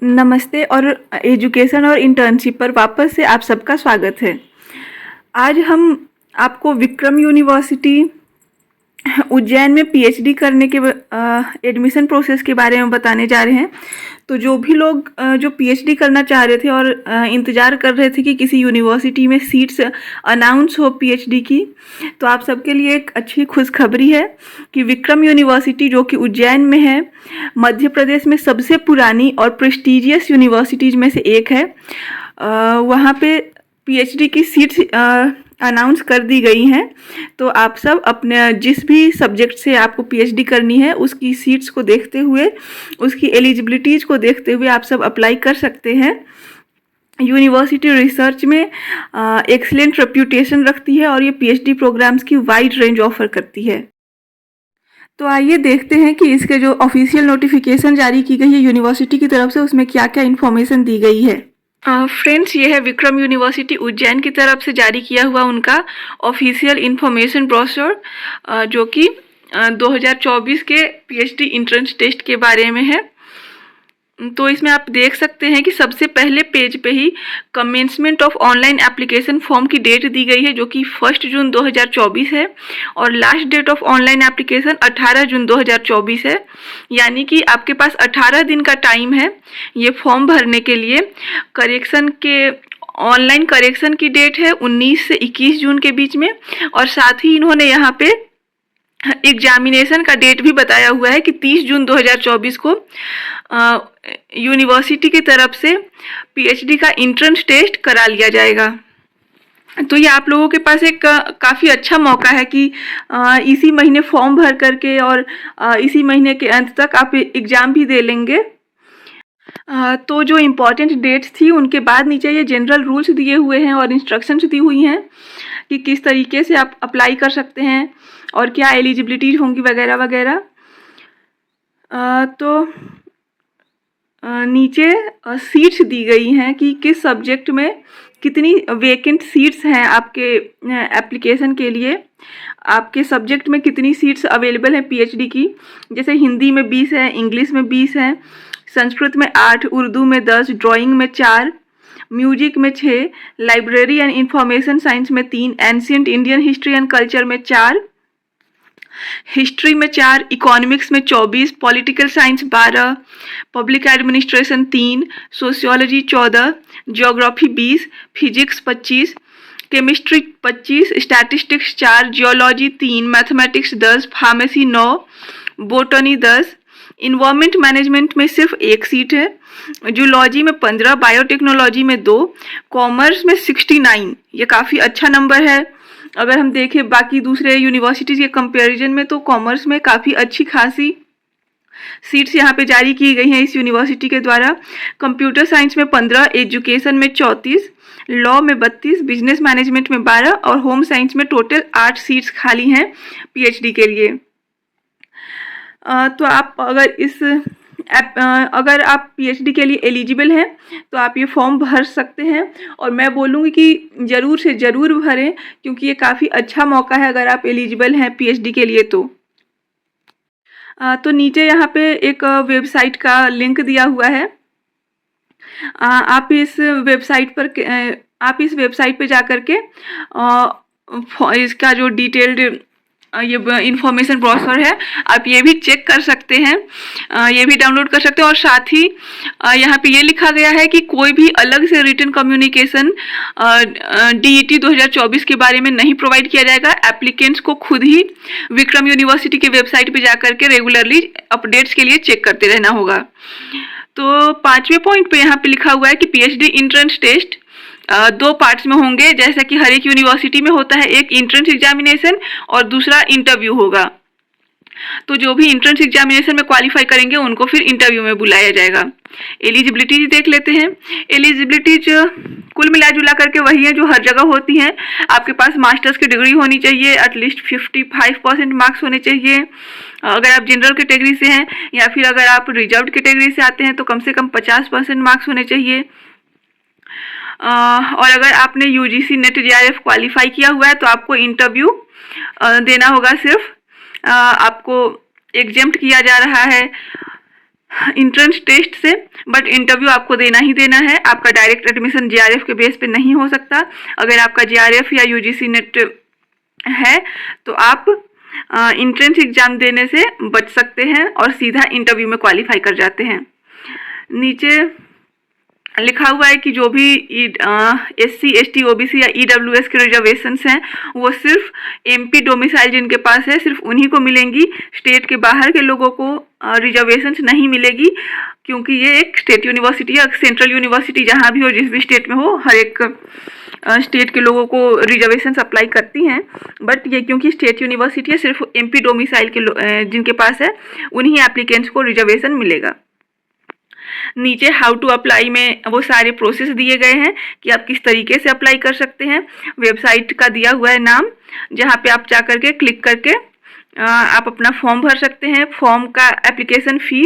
नमस्ते और एजुकेशन और इंटर्नशिप पर वापस से आप सबका स्वागत है। आज हम आपको विक्रम यूनिवर्सिटी उज्जैन में पीएचडी करने के एडमिशन प्रोसेस के बारे में बताने जा रहे हैं। तो जो भी लोग जो पीएचडी करना चाह रहे थे और इंतज़ार कर रहे थे कि किसी यूनिवर्सिटी में सीट्स अनाउंस हो पीएचडी की, तो आप सबके लिए एक अच्छी खुशखबरी है कि विक्रम यूनिवर्सिटी जो कि उज्जैन में है, मध्य प्रदेश में सबसे पुरानी और प्रेस्टिजियस यूनिवर्सिटीज़ में से एक है। वहाँ पे पीएचडी की सीट्स अनाउंस कर दी गई हैं। तो आप सब अपने जिस भी सब्जेक्ट से आपको पीएचडी करनी है उसकी सीट्स को देखते हुए, उसकी एलिजिबिलिटीज़ को देखते हुए आप सब अप्लाई कर सकते हैं। यूनिवर्सिटी रिसर्च में एक्सीलेंट रेप्यूटेशन रखती है और ये पीएचडी प्रोग्राम्स की वाइड रेंज ऑफर करती है। तो आइए देखते हैं कि इसके जो ऑफिशियल नोटिफिकेशन जारी की गई है यूनिवर्सिटी की तरफ से, उसमें क्या क्या इन्फॉर्मेशन दी गई है। फ्रेंड्स, ये है विक्रम यूनिवर्सिटी उज्जैन की तरफ से जारी किया हुआ उनका ऑफिशियल इन्फॉर्मेशन ब्रोशर, जो कि 2024 के पीएचडी एंट्रेंस टेस्ट के बारे में है। तो इसमें आप देख सकते हैं कि सबसे पहले पेज पे ही commencement of online application form की डेट दी गई है, जो कि 1 जून 2024 है, और last date of online application 18 जून 2024 है। यानी कि आपके पास 18 दिन का टाइम है ये फॉर्म भरने के लिए। करेक्शन के ऑनलाइन करेक्शन की डेट है 19 से 21 जून के बीच में, और साथ ही इन्होंने यहाँ पे एग्जामिनेशन का डेट भी बताया हुआ है कि 30 जून 2024 को यूनिवर्सिटी की तरफ से पीएचडी का एंट्रेंस टेस्ट करा लिया जाएगा। तो ये आप लोगों के पास एक काफ़ी अच्छा मौका है कि इसी महीने फॉर्म भर करके और इसी महीने के अंत तक आप एग्ज़ाम भी दे लेंगे। तो जो इम्पॉर्टेंट डेट्स थी उनके बाद नीचे ये जनरल रूल्स दिए हुए हैं और इंस्ट्रक्शंस दी हुई हैं कि किस तरीके से आप अप्लाई कर सकते हैं और क्या एलिजिबिलिटीज होंगी वगैरह वगैरह। तो नीचे सीट्स दी गई हैं कि किस सब्जेक्ट में कितनी वेकेंट सीट्स हैं आपके एप्लीकेशन के लिए, आपके सब्जेक्ट में कितनी सीट्स अवेलेबल हैं पीएचडी की। जैसे हिंदी में 20 है, इंग्लिश में 20 है, संस्कृत में 8, उर्दू में 10, ड्राइंग में 4, म्यूजिक में 6, लाइब्रेरी एंड इंफॉर्मेशन साइंस में 3, ancient Indian history and culture में 4, हिस्ट्री में 4, इकोनॉमिक्स में 24, political science 12, public administration 3, sociology 14, geography 20, physics 25, chemistry 25, statistics 4, geology 3, mathematics 10, pharmacy 9, botany 10, environment management में सिर्फ 1 सीट है, जूलॉजी में 15, बायोटेक्नोलॉजी में 2, कॉमर्स में 69। ये काफ़ी अच्छा नंबर है। अगर हम देखें बाकी दूसरे यूनिवर्सिटीज़ के कंपैरिजन में, तो कॉमर्स में काफ़ी अच्छी खासी सीट्स यहाँ पे जारी की गई हैं इस यूनिवर्सिटी के द्वारा। कंप्यूटर साइंस में 15, एजुकेशन में 34, लॉ में 32, बिजनेस मैनेजमेंट में 12 और होम साइंस में टोटल 8 सीट्स खाली हैं पीएचडी के लिए। तो आप अगर आप पीएचडी के लिए एलिजिबल हैं तो आप ये फॉर्म भर सकते हैं, और मैं बोलूँगी कि ज़रूर से ज़रूर भरें, क्योंकि ये काफ़ी अच्छा मौका है अगर आप एलिजिबल हैं पीएचडी के लिए। तो नीचे यहाँ पे एक वेबसाइट का लिंक दिया हुआ है। आप इस वेबसाइट पे जा कर के इसका जो डिटेल्ड ये इन्फॉर्मेशन ब्रोशर है, आप ये भी चेक कर सकते हैं, ये भी डाउनलोड कर सकते हैं। और साथ ही यहाँ पे ये लिखा गया है कि कोई भी अलग से रिटन कम्युनिकेशन डीईटी 2024 के बारे में नहीं प्रोवाइड किया जाएगा। एप्लीकेंट्स को खुद ही विक्रम यूनिवर्सिटी की वेबसाइट पे जा करके रेगुलरली अपडेट्स के लिए चेक करते रहना होगा। तो 5वें पॉइंट पे यहाँ पे लिखा हुआ है कि पीएचडी एंट्रेंस टेस्ट 2 पार्ट्स में होंगे, जैसा कि हर एक यूनिवर्सिटी में होता है। एक एंट्रेंस एग्जामिनेशन और दूसरा इंटरव्यू होगा। तो जो भी एंट्रेंस एग्जामिनेशन में क्वालिफाई करेंगे उनको फिर इंटरव्यू में बुलाया जाएगा। एलिजिबिलिटीज देख लेते हैं। एलिजिबिलिटीज कुल मिला जुला करके वही है जो हर जगह होती हैं। आपके पास मास्टर्स की डिग्री होनी चाहिए, एटलीस्ट 55% मार्क्स होने चाहिए अगर आप जनरल कैटेगरी से हैं, या फिर अगर आप रिजर्व्ड कैटेगरी से आते हैं तो कम से कम 50% मार्क्स होने चाहिए। और अगर आपने यूजीसी नेट जेआरएफ क्वालिफाई किया हुआ है तो आपको इंटरव्यू देना होगा। सिर्फ आपको एग्जेम्प्ट किया जा रहा है इंट्रेंस टेस्ट से, बट इंटरव्यू आपको देना ही देना है। आपका डायरेक्ट एडमिशन जेआरएफ के बेस पे नहीं हो सकता। अगर आपका जेआरएफ या यूजीसी नेट है तो आप इंट्रेंस एग्जाम देने से बच सकते हैं और सीधा इंटरव्यू में क्वालिफाई कर जाते हैं। नीचे लिखा हुआ है कि जो भी SC ST OBC या EWS के रिजर्वेशंस हैं वो सिर्फ MP डोमिसाइल जिनके पास है सिर्फ उन्हीं को मिलेंगी। स्टेट के बाहर के लोगों को रिजर्वेशंस नहीं मिलेगी, क्योंकि ये एक स्टेट यूनिवर्सिटी या सेंट्रल यूनिवर्सिटी जहाँ भी हो, जिस भी स्टेट में हो, हर एक स्टेट के लोगों को रिजर्वेशंस अप्लाई करती हैं। बट ये क्योंकि स्टेट यूनिवर्सिटी है, सिर्फ MP डोमिसाइल के जिनके पास है उन्हीं एप्लीकेंट्स को रिजर्वेशन मिलेगा। नीचे हाउ टू अप्लाई में वो सारे प्रोसेस दिए गए हैं कि आप किस तरीके से अप्लाई कर सकते हैं। वेबसाइट का दिया हुआ है नाम, जहाँ पे आप जा करके क्लिक करके आप अपना फॉर्म भर सकते हैं। फॉर्म का एप्लीकेशन फ़ी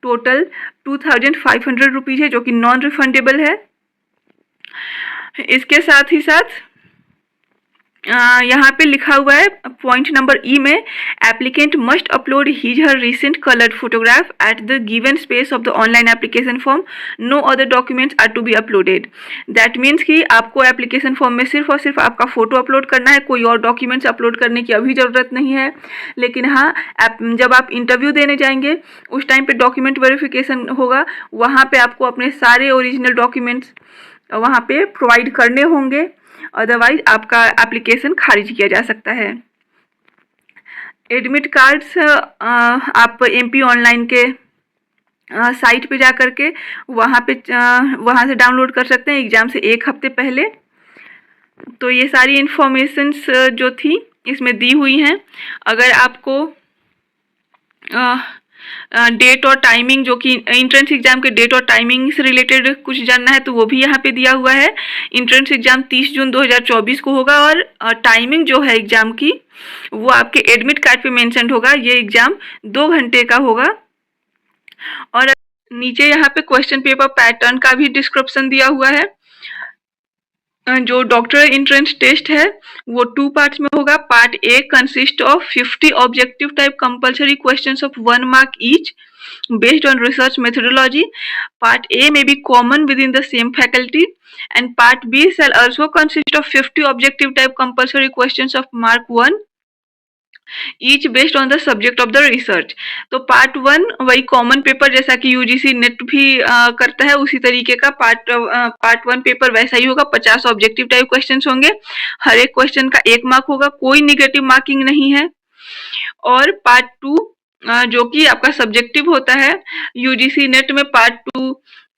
टोटल 2500 रुपीज़ है, जो कि नॉन रिफंडेबल है। इसके साथ ही साथ यहाँ पे लिखा हुआ है पॉइंट नंबर ई में, applicant must upload his her recent coloured photograph at the given space of the online application form, no other documents are to be uploaded. That means कि आपको एप्लीकेशन फॉर्म में सिर्फ और सिर्फ आपका photo upload करना है, कोई और डॉक्यूमेंट्स अपलोड करने की अभी ज़रूरत नहीं है। लेकिन हाँ, जब आप इंटरव्यू देने जाएंगे उस टाइम पे डॉक्यूमेंट वेरिफिकेशन होगा, वहाँ पे आपको अपने सारे ओरिजिनल डॉक्यूमेंट्स वहाँ पे प्रोवाइड करने होंगे, अदरवाइज आपका एप्लीकेशन खारिज किया जा सकता है। एडमिट कार्ड्स आप MP ऑनलाइन के साइट पे जा करके वहाँ से डाउनलोड कर सकते हैं एग्ज़ाम से एक हफ्ते पहले। तो ये सारी इन्फॉर्मेशंस जो थी इसमें दी हुई हैं। अगर आपको डेट और टाइमिंग, जो कि इंट्रेंस एग्जाम के डेट और टाइमिंग से रिलेटेड कुछ जानना है तो वो भी यहाँ पे दिया हुआ है। इंट्रेंस एग्जाम 30 जून 2024 को होगा और टाइमिंग जो है एग्जाम की वो आपके एडमिट कार्ड पे मेंशन होगा। ये एग्जाम 2 घंटे का होगा। और नीचे यहाँ पे क्वेश्चन पेपर पैटर्न का भी डिस्क्रिप्शन दिया हुआ है। जो डॉक्टर एंट्रेंस टेस्ट है वो 2 पार्ट्स में होगा। Part A consist of 50 objective type compulsory questions of 1 mark each based on research methodology. Part A may be common within the same faculty, and Part B shall also consist of 50 objective type compulsory questions of mark 1 each based on the subject of the research. तो part 1 वही common paper जैसा कि UGC net भी करता है, उसी तरीके का पार्ट 1 पेपर वैसा ही होगा। 50 ऑब्जेक्टिव टाइप क्वेश्चंस होंगे, हर एक क्वेश्चन का 1 मार्क होगा, कोई निगेटिव मार्किंग नहीं है। और पार्ट 2 जो कि आपका सब्जेक्टिव होता है, यूजीसी नेट में पार्ट 2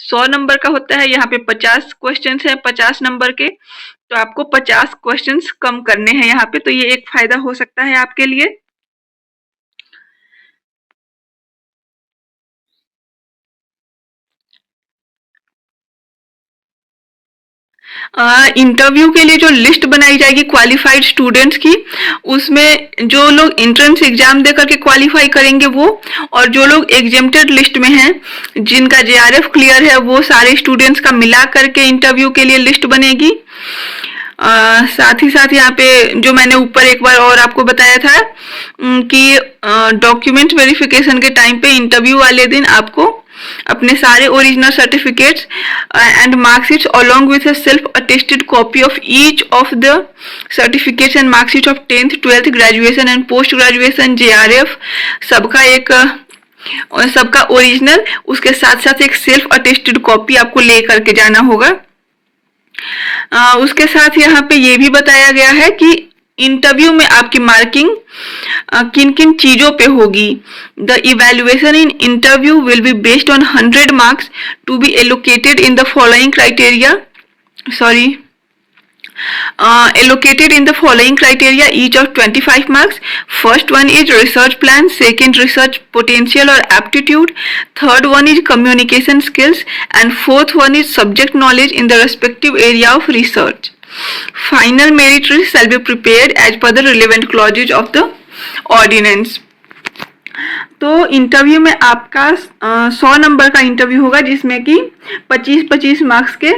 100 नंबर का होता है, यहाँ पे 50 क्वेश्चंस हैं 50 नंबर के, तो आपको 50 क्वेश्चंस कम करने हैं यहाँ पे। तो ये एक फायदा हो सकता है आपके लिए। इंटरव्यू के लिए जो लिस्ट बनाई जाएगी क्वालिफाइड स्टूडेंट्स की, उसमें जो लोग एंट्रेंस एग्जाम देकर के क्वालिफाई करेंगे वो, और जो लोग एग्जेम्प्टेड लिस्ट में हैं जिनका जेआरएफ क्लियर है, वो सारे स्टूडेंट्स का मिला करके इंटरव्यू के लिए लिस्ट बनेगी। साथ ही साथ यहाँ पे जो मैंने ऊपर एक बार और आपको बताया था कि डॉक्यूमेंट वेरिफिकेशन के टाइम पे इंटरव्यू वाले दिन आपको अपने सारे original certificates and marksheets along with a self attested copy of each of the certificates and marksheet of 10th 12th graduation and post graduation JRF सबका ओरिजिनल, उसके साथ साथ एक सेल्फ अटेस्टेड कॉपी आपको ले करके जाना होगा। उसके साथ यहाँ पे ये भी बताया गया है कि इंटरव्यू में आपकी मार्किंग किन किन चीजों पे होगी। The evaluation in interview will be based on 100 marks to be allocated in the following criteria allocated in the following criteria, each of 25 marks. First one is research plan, second research potential or aptitude, third one is communication skills, and fourth one is subject knowledge in the respective area of research. Final merit list shall be prepared as per the relevant clauses of the ordinance. तो interview में आपका 100 number का interview होगा, जिसमें कि 25-25 marks के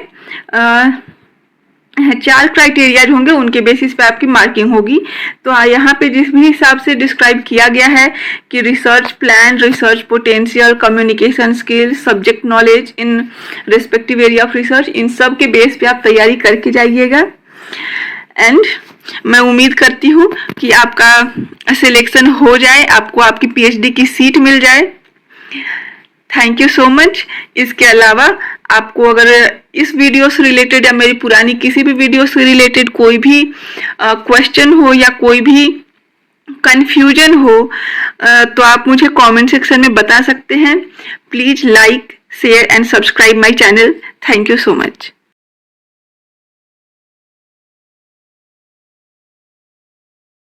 4 criterias होंगे, उनके बेसिस पे आपकी मार्किंग होगी। तो यहाँ पे जिस भी हिसाब से डिस्क्राइब किया गया है कि research plan, research potential, communication skills, subject knowledge in respective area of research, इन सब के बेस पे आप तैयारी करके जाइएगा। एंड मैं उम्मीद करती हूँ कि आपका सिलेक्शन हो जाए, आपको आपकी पीएचडी की सीट मिल जाए। Thank you so much. इसके अलावा आपको अगर इस वीडियो से रिलेटेड या मेरी पुरानी किसी भी वीडियो से रिलेटेड कोई भी क्वेश्चन हो या कोई भी कंफ्यूजन हो तो आप मुझे कमेंट सेक्शन में बता सकते हैं। Please like, share and subscribe my channel. Thank you so much.